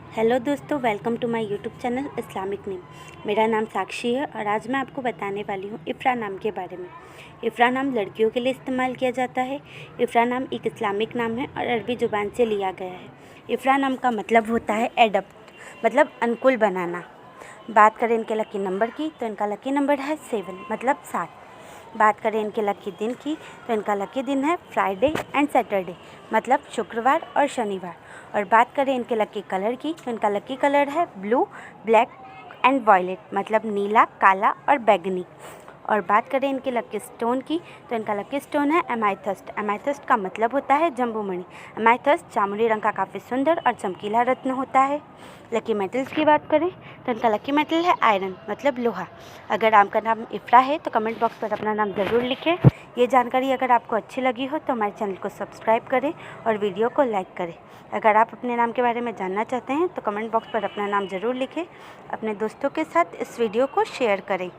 Hello दोस्तों, welcome to my YouTube channel Islamic name. मेरा नाम साक्षी है और आज मैं आपको बताने वाली हूँ इफ़्रा नाम के बारे में। इफ़्रा नाम लड़कियों के लिए इस्तेमाल किया जाता है। इफ़्रा नाम एक इस्लामिक नाम है और अरबी ज़ुबान से लिया गया है। इफ़्रा नाम का मतलब होता है एडप्ट, मतलब अनुकूल बनाना। बात करें इनके लकी नंबर की तो इनका लकी नंबर है 7, मतलब 7। बात करें इनके लकी दिन की तो इनका लकी दिन है फ्राइडे एंड सैटरडे, मतलब शुक्रवार और शनिवार। और बात करें इनके लकी कलर की तो इनका लकी कलर है ब्लू, ब्लैक एंड वॉयलेट, मतलब नीला, काला और बैगनी। और बात करें इनके लकी स्टोन की तो इनका लकी स्टोन है एमाइथस्ट। एमाइथस्ट का मतलब होता है जम्बूमणि। एमाइथस्ट जामुनी रंग का काफ़ी सुंदर और चमकीला रत्न होता है। लकी मेटल्स की बात करें तो इनका लकी मेटल है आयरन, मतलब लोहा। अगर आपका नाम इफ़्रा है तो कमेंट बॉक्स पर अपना नाम ज़रूर लिखें। ये जानकारी अगर आपको अच्छी लगी हो तो हमारे चैनल को सब्सक्राइब करें और वीडियो को लाइक करें। अगर आप अपने नाम के बारे में जानना चाहते हैं तो कमेंट बॉक्स पर अपना नाम ज़रूर लिखें। अपने दोस्तों के साथ इस वीडियो को शेयर करें।